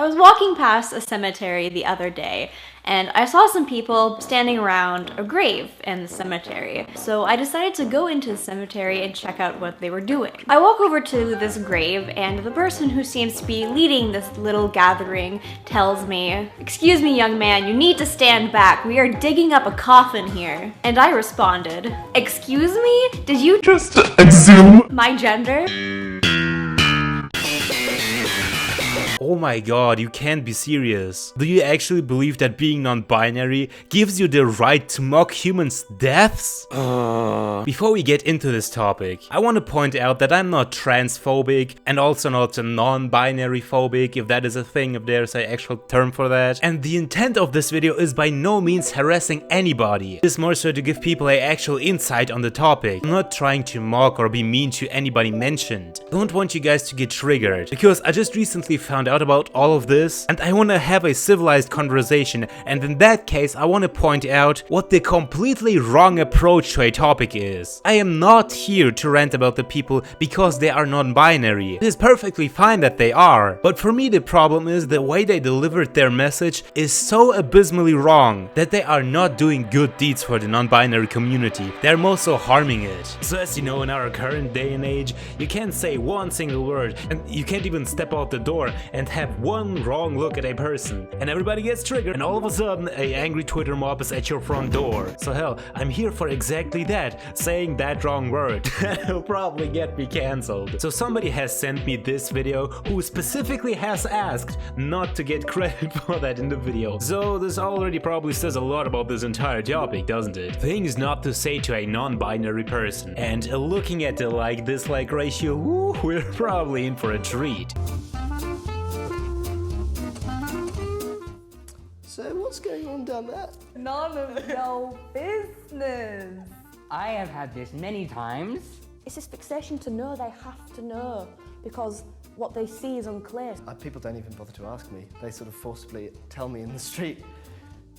I was walking past a cemetery the other day, and I saw some people standing around a grave in the cemetery. So I decided to go into the cemetery and check out what they were doing. I walk over to this grave, and the person who seems to be leading this little gathering tells me, "Excuse me, young man, you need to stand back. We are digging up a coffin here." And I responded, "Excuse me? Did you just assume my gender?" Oh my god, you can't be serious. Do you actually believe that being non-binary gives you the right to mock humans' deaths? Before we get into this topic, I want to point out that I'm not transphobic and also not non-binary phobic, if that is a thing, if there's an actual term for that. And the intent of this video is by no means harassing anybody. It is more so to give people an actual insight on the topic. I'm not trying to mock or be mean to anybody mentioned. I don't want you guys to get triggered, because I just recently found out about all of this and I want to have a civilized conversation, and in that case I want to point out what the completely wrong approach to a topic is. I am not here to rant about the people because they are non-binary. It is perfectly fine that they are, but for me the problem is the way they delivered their message is so abysmally wrong that they are not doing good deeds for the non-binary community. They're more so harming it. So as you know, in our current day and age, you can't say one single word and you can't even step out the door and have one wrong look at a person, and everybody gets triggered, and all of a sudden a angry Twitter mob is at your front door. So hell, I'm here for exactly that, saying that wrong word. It'll probably get me cancelled. So somebody has sent me this video who specifically has asked not to get credit for that in the video. So this already probably says a lot about this entire topic, doesn't it? Things not to say to a non-binary person. And looking at the like-dislike ratio, woo, we're probably in for a treat. So what's going on down there? None of your business. I have had this many times. It's this fixation to know they have to know because what they see is unclear. People don't even bother to ask me. They sort of forcibly tell me in the street,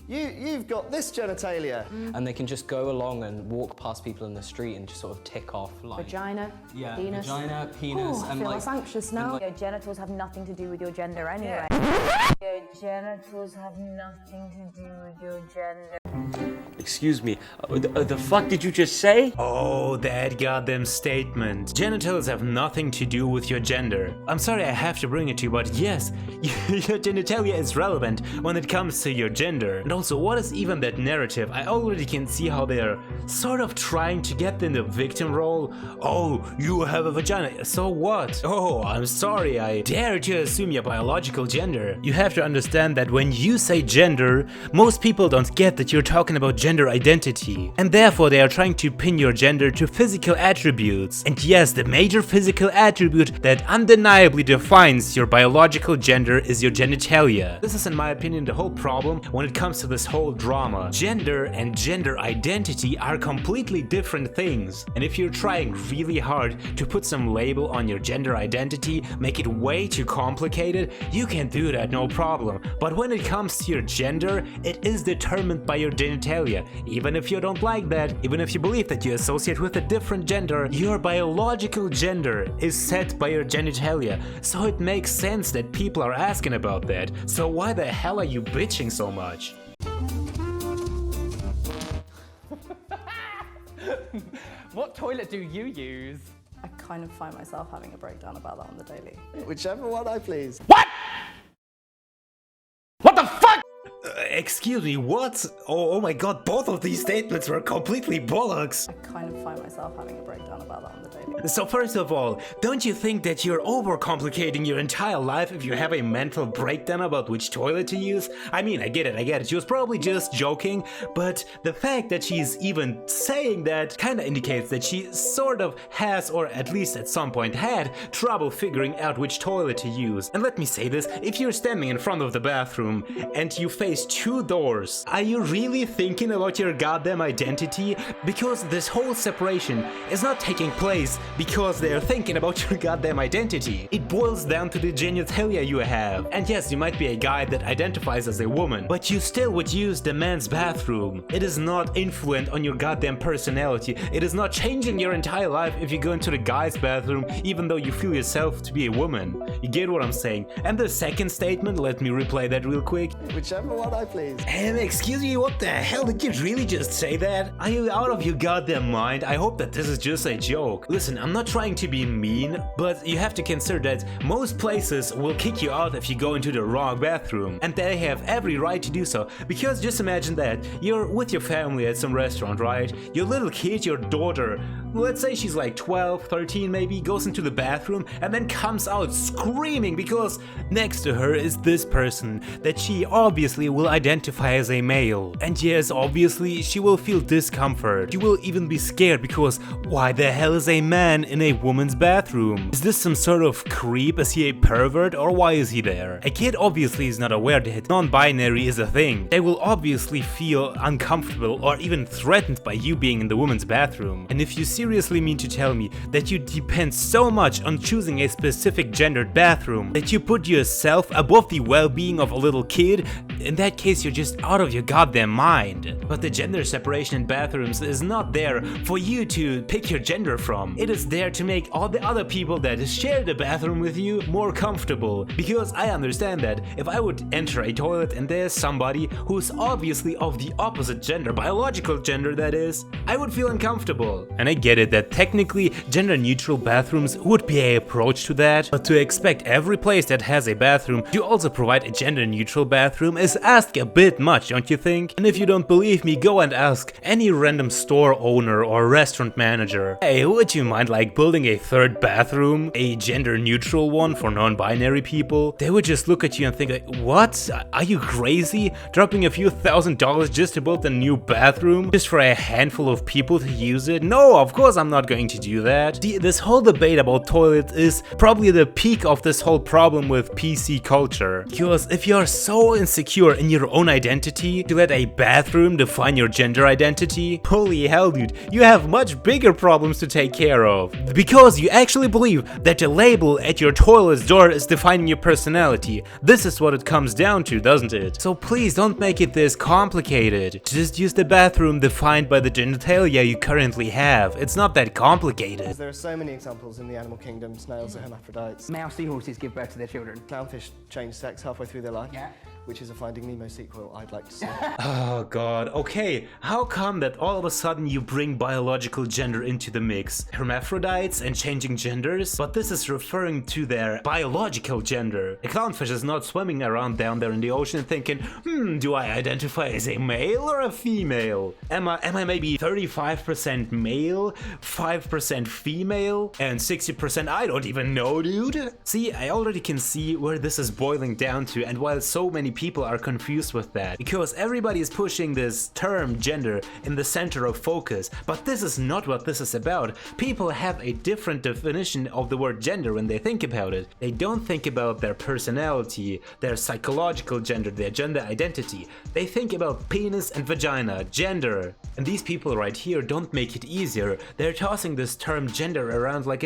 you've got this genitalia. And they can just go along and walk past people in the street and just sort of tick off like... Vagina, yeah, penis. vagina, penis, I and feel like... less anxious now. like- Your genitals have nothing to do with your gender anyway. Your genitals have nothing to do with your gender. Excuse me, the fuck did you just say? Oh, that goddamn statement. Genitals have nothing to do with your gender. I'm sorry I have to bring it to you, but yes, your genitalia is relevant when it comes to your gender. And also, what is even that narrative? I already can see how they're sort of trying to get in the victim role. Oh, you have a vagina, so what? Oh, I'm sorry, I dare to assume your biological gender. You have to understand that when you say gender, most people don't get that you're talking about gender identity, and therefore they are trying to pin your gender to physical attributes. And yes, the major physical attribute that undeniably defines your biological gender is your genitalia. This is, in my opinion, the whole problem when it comes to this whole drama. Gender and gender identity are completely different things, and if you're trying really hard to put some label on your gender identity, make it way too complicated, you can do that, no problem. But when it comes to your gender, it is determined by your genitalia. Even if you don't like that, even if you believe that you associate with a different gender, your biological gender is set by your genitalia. So it makes sense that people are asking about that. So why the hell are you bitching so much? What toilet do you use? I kind of find myself having a breakdown about that on the daily. Whichever one I please. What? What the fuck? Excuse me, what? Oh my god, both of these statements were completely bollocks. I kind of find myself having a breakdown about that on the daily. So first of all, don't you think that you're overcomplicating your entire life if you have a mental breakdown about which toilet to use? I mean, I get it. She was probably just joking, but the fact that she's even saying that kinda indicates that she sort of has, or at least at some point had, trouble figuring out which toilet to use. And let me say this, if you're standing in front of the bathroom and you face two 2 doors. Are you really thinking about your goddamn identity? Because this whole separation is not taking place because they're thinking about your goddamn identity. It boils down to the genitalia you have. And yes, you might be a guy that identifies as a woman, but you still would use the man's bathroom. It is not influent on your goddamn personality. It is not changing your entire life if you go into the guy's bathroom even though you feel yourself to be a woman. You get what I'm saying? And the second statement, let me replay that real quick. Whichever one I please. Excuse me, what the hell? Did you really just say that? Are you out of your goddamn mind? I hope that this is just a joke. Listen, I'm not trying to be mean, but you have to consider that most places will kick you out if you go into the wrong bathroom. And they have every right to do so. Because just imagine that you're with your family at some restaurant, right? Your little kid, your daughter, let's say she's like 12, 13 maybe, goes into the bathroom and then comes out screaming because next to her is this person that she obviously will identify as a male. And yes, obviously she will feel discomfort. She will even be scared because why the hell is a man in a woman's bathroom? Is this some sort of creep? Is he a pervert or why is he there? A kid obviously is not aware that non-binary is a thing. They will obviously feel uncomfortable or even threatened by you being in the woman's bathroom. And if you seriously mean to tell me that you depend so much on choosing a specific gendered bathroom that you put yourself above the well-being of a little kid, in that case you're just out of your goddamn mind. But the gender separation in bathrooms is not there for you to pick your gender from. It is there to make all the other people that share the bathroom with you more comfortable. Because I understand that if I would enter a toilet and there's somebody who's obviously of the opposite gender, biological gender that is, I would feel uncomfortable. And I get it that technically gender neutral bathrooms would be an approach to that, but to expect every place that has a bathroom to also provide a gender neutral bathroom is asking a bit much, don't you think? And if you don't believe me, go and ask any random store owner or restaurant manager. Hey, would you mind like building a third bathroom? A gender neutral one for non-binary people? They would just look at you and think like, what? Are you crazy? Dropping a few $1,000s just to build a new bathroom? Just for a handful of people to use it? No, of course I'm not going to do that. This whole debate about toilets is probably the peak of this whole problem with PC culture. Because if you're so insecure in your own identity to let a bathroom define your gender identity, holy hell dude, you have much bigger problems to take care of. Because you actually believe that the label at your toilet's door is defining your personality. This is what it comes down to, doesn't it? So please don't make it this complicated. Just use the bathroom defined by the genitalia you currently have. It's not that complicated. There are so many examples in the animal kingdom. Snails are hermaphrodites. Male seahorses give birth to their children. Clownfish change sex halfway through their life. Yeah. Which is a Finding Nemo sequel I'd like to see. Oh god, okay, how come that all of a sudden you bring biological gender into the mix? Hermaphrodites and changing genders? But this is referring to their biological gender. A clownfish is not swimming around down there in the ocean thinking, do I identify as a male or a female? Am I maybe 35% male, 5% female, and 60% I don't even know, dude? See, I already can see where this is boiling down to and why so many people are confused with that, because everybody is pushing this term gender in the center of focus, but this is not what this is about. People have a different definition of the word gender when they think about it. They don't think about their personality, their psychological gender, their gender identity. They think about penis and vagina, gender. And these people right here don't make it easier. They're tossing this term gender around like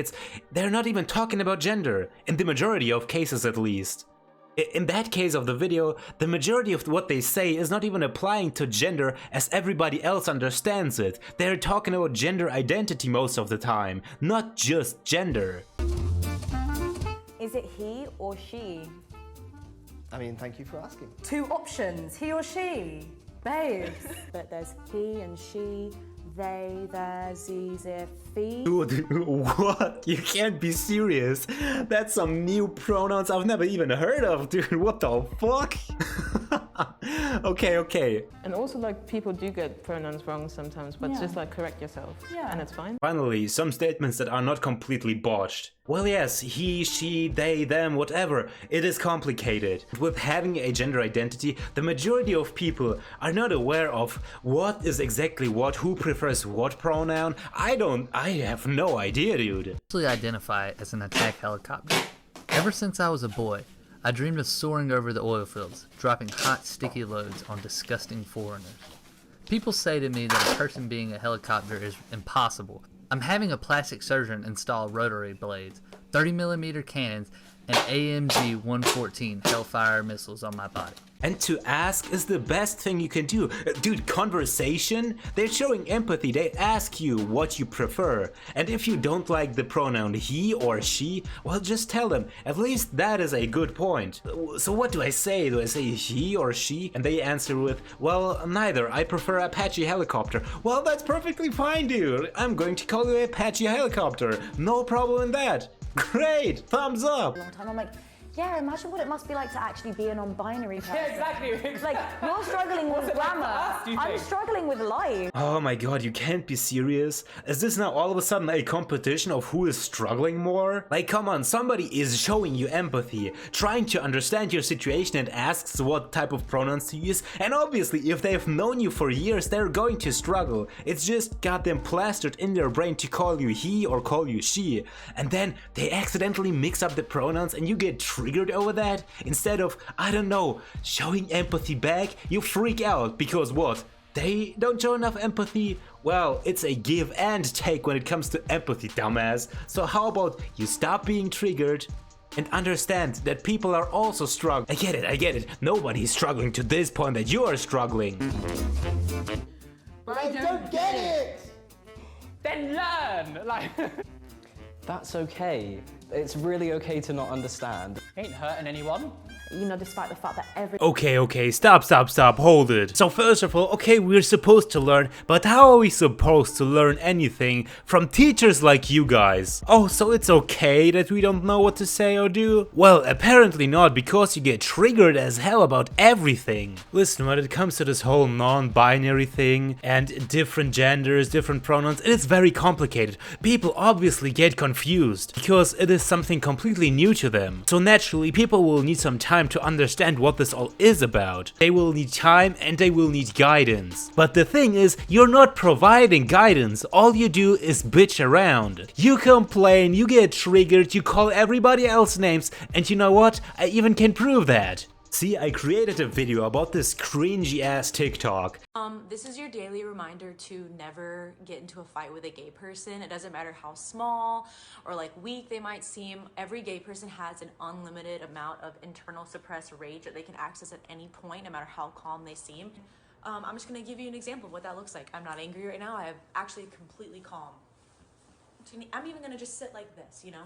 they're not even talking about gender, in the majority of cases at least. In that case of the video, the majority of what they say is not even applying to gender as everybody else understands it. They're talking about gender identity most of the time, not just gender. Is it he or she? I mean, thank you for asking. 2 options, he or she. Babes. But there's he and she, they, their, ze, ze, fee. Dude, what? You can't be serious. That's some new pronouns I've never even heard of, dude. What the fuck? Okay. And also, like, people do get pronouns wrong sometimes, but just like correct yourself. Yeah. And it's fine. Finally, some statements that are not completely botched. Well, yes, he, she, they, them, whatever. It is complicated. With having a gender identity, the majority of people are not aware of what is exactly what, who prefers what pronoun. I have no idea, dude. I identify as an attack helicopter. Ever since I was a boy, I dreamed of soaring over the oil fields, dropping hot, sticky loads on disgusting foreigners. People say to me that a person being a helicopter is impossible. I'm having a plastic surgeon install rotary blades, 30mm cannons, and AMG 114 Hellfire missiles on my body. And to ask is the best thing you can do. Dude, conversation? They're showing empathy. They ask you what you prefer. And if you don't like the pronoun he or she, well, just tell them. At least that is a good point. So what do I say? Do I say he or she? And they answer with, well, neither. I prefer Apache helicopter. Well, that's perfectly fine, dude. I'm going to call you Apache helicopter. No problem in that. Great, thumbs up. Long time. I'm like, yeah, imagine what it must be like to actually be a non-binary person. Yeah, exactly. Like, you're struggling with grammar. I'm struggling with life. Oh my god, you can't be serious. Is this now all of a sudden a competition of who is struggling more? Like, come on, somebody is showing you empathy, trying to understand your situation and asks what type of pronouns to use. And obviously, if they've known you for years, they're going to struggle. It's just got them plastered in their brain to call you he or call you she. And then they accidentally mix up the pronouns and you get triggered over that. Instead of, I don't know, showing empathy back, you freak out because what? They don't show enough empathy? Well, it's a give and take when it comes to empathy, dumbass. So how about you stop being triggered and understand that people are also struggling. I get it. Nobody's struggling to this point that you are struggling. But I don't get it! Then learn! Like, that's okay. It's really okay to not understand. Ain't hurting anyone. You know, despite the fact that every... Okay, stop, hold it. So first of all, okay, we're supposed to learn, but how are we supposed to learn anything from teachers like you guys? Oh, so it's okay that we don't know what to say or do? Well, apparently not, because you get triggered as hell about everything. Listen, when it comes to this whole non-binary thing and different genders, different pronouns, it is very complicated. People obviously get confused because it is something completely new to them. So naturally, people will need some time to understand what this all is about. They will need time and they will need guidance. But the thing is, you're not providing guidance. All you do is bitch around. You complain, you get triggered, you call everybody else names, and you know what? I even can prove that. See, I created a video about this cringy ass TikTok. This is your daily reminder to never get into a fight with a gay person. It doesn't matter how small or like weak they might seem. Every gay person has an unlimited amount of internal suppressed rage that they can access at any point, no matter how calm they seem. I'm just gonna give you an example of what that looks like. I'm not angry right now. I am actually completely calm. I'm even gonna just sit like this, you know?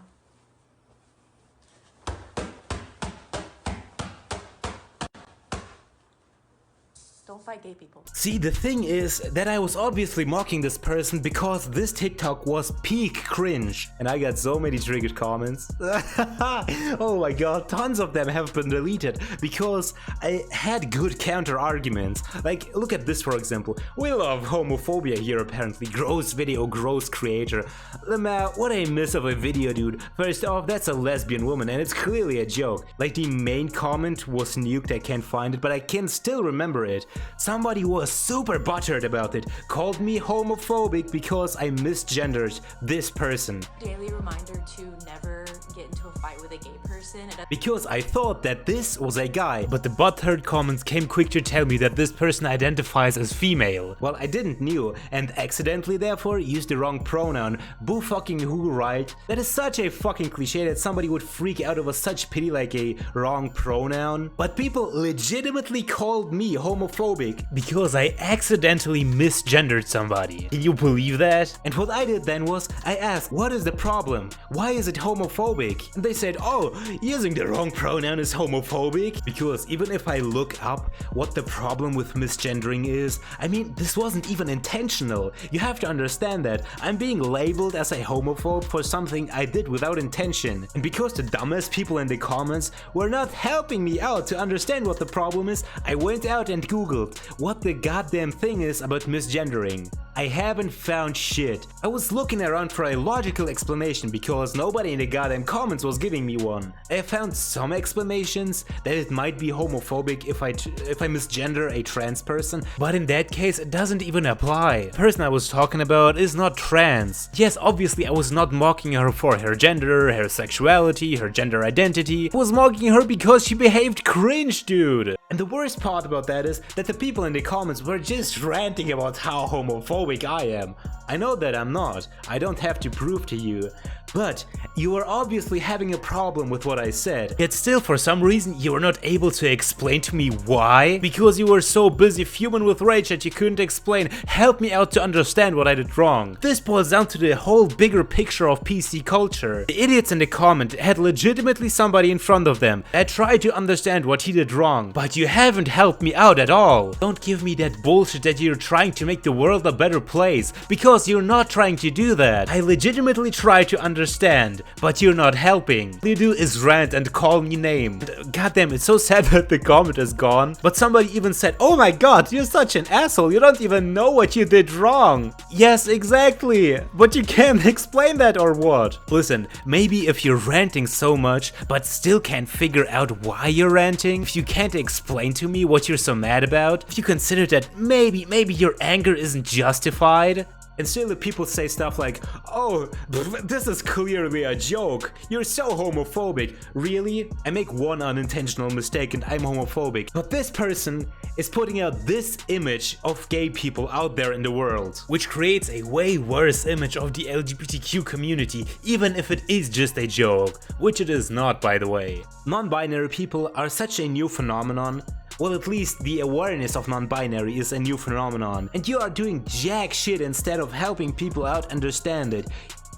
Don't fight gay people. See, the thing is that I was obviously mocking this person because this TikTok was peak cringe. And I got so many triggered comments. Oh my god, tons of them have been deleted because I had good counter arguments. Like, look at this for example. We love homophobia here apparently. Gross video, gross creator. Lamau, what a miss of a video, dude. First off, that's a lesbian woman and it's clearly a joke. Like, the main comment was nuked, I can't find it, but I can still remember it. Somebody was super butthurt about it, called me homophobic because I misgendered this person. Daily reminder to never get into a fight with a gay person. Because I thought that this was a guy, but the butthurt comments came quick to tell me that this person identifies as female. Well, I didn't knew, and accidentally therefore used the wrong pronoun. Boo fucking who, right? That is such a fucking cliche that somebody would freak out over such pity like a wrong pronoun. But people legitimately called me homophobic because I accidentally misgendered somebody. Can you believe that? And what I did then was, I asked, what is the problem? Why is it homophobic? And they said, oh, using the wrong pronoun is homophobic. Because even if I look up what the problem with misgendering is, I mean, this wasn't even intentional. You have to understand that I'm being labeled as a homophobe for something I did without intention. And because the dumbest people in the comments were not helping me out to understand what the problem is, I went out and googled what the goddamn thing is about misgendering. I haven't found shit. I was looking around for a logical explanation because nobody in the goddamn comments was giving me one. I found some explanations that it might be homophobic if I misgender a trans person, but in that case it doesn't even apply. The person I was talking about is not trans. Yes, obviously I was not mocking her for her gender, her sexuality, her gender identity. I was mocking her because she behaved cringe, dude. And the worst part about that is that the people in the comments were just ranting about how homophobic I am. I know that I'm not. I don't have to prove to you. But you are obviously having a problem with what I said, yet still for some reason you are not able to explain to me why? Because you were so busy fuming with rage that you couldn't explain, help me out to understand what I did wrong. This boils down to the whole bigger picture of PC culture. The idiots in the comment had legitimately somebody in front of them that tried to understand what he did wrong, but you haven't helped me out at all. Don't give me that bullshit that you're trying to make the world a better place, because you're not trying to do that. I legitimately try to understand, but you're not helping. All you do is rant and call me names. Goddamn, it's so sad that the comment is gone. But somebody even said, oh my god, you're such an asshole, you don't even know what you did wrong. Yes, exactly. But you can't explain that or what? Listen, maybe if you're ranting so much, but still can't figure out why you're ranting, if you can't explain to me what you're so mad about, if you consider that maybe your anger isn't justified, and still the people say stuff like, oh, this is clearly a joke, you're so homophobic. Really? I make one unintentional mistake and I'm homophobic. But this person is putting out this image of gay people out there in the world, which creates a way worse image of the LGBTQ community, even if it is just a joke, which it is not, by the way. Non-binary people are such a new phenomenon. Well, at least the awareness of non-binary is a new phenomenon, and you are doing jack shit instead of helping people out understand it.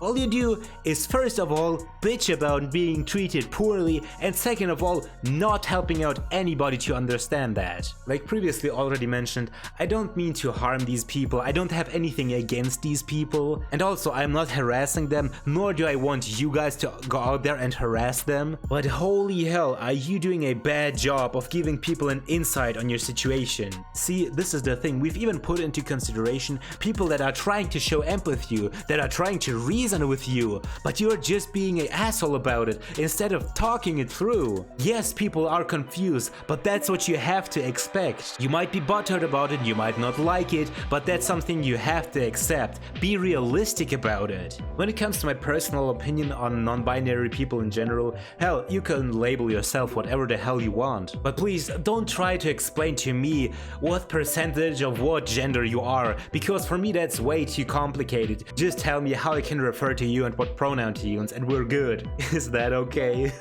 All you do is first of all bitch about being treated poorly, and second of all not helping out anybody to understand that. Like previously already mentioned, I don't mean to harm these people, I don't have anything against these people, and also I'm not harassing them, nor do I want you guys to go out there and harass them. But holy hell, are you doing a bad job of giving people an insight on your situation. See, this is the thing, we've even put into consideration people that are trying to show empathy, that are trying to reason with you, but you're just being an asshole about it instead of talking it through. Yes, people are confused, but that's what you have to expect. You might be butthurt about it, you might not like it, but that's something you have to accept. Be realistic about it. When it comes to my personal opinion on non-binary people in general, hell, you can label yourself whatever the hell you want. But please don't try to explain to me what percentage of what gender you are, because for me that's way too complicated. Just tell me how I can refer to you and what pronoun to use and we're good. Is that okay?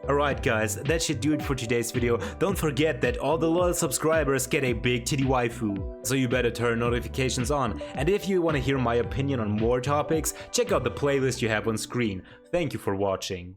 Alright guys, that should do it for today's video. Don't forget that all the loyal subscribers get a big titty waifu, so you better turn notifications on. And if you want to hear my opinion on more topics, check out the playlist you have on screen. Thank you for watching.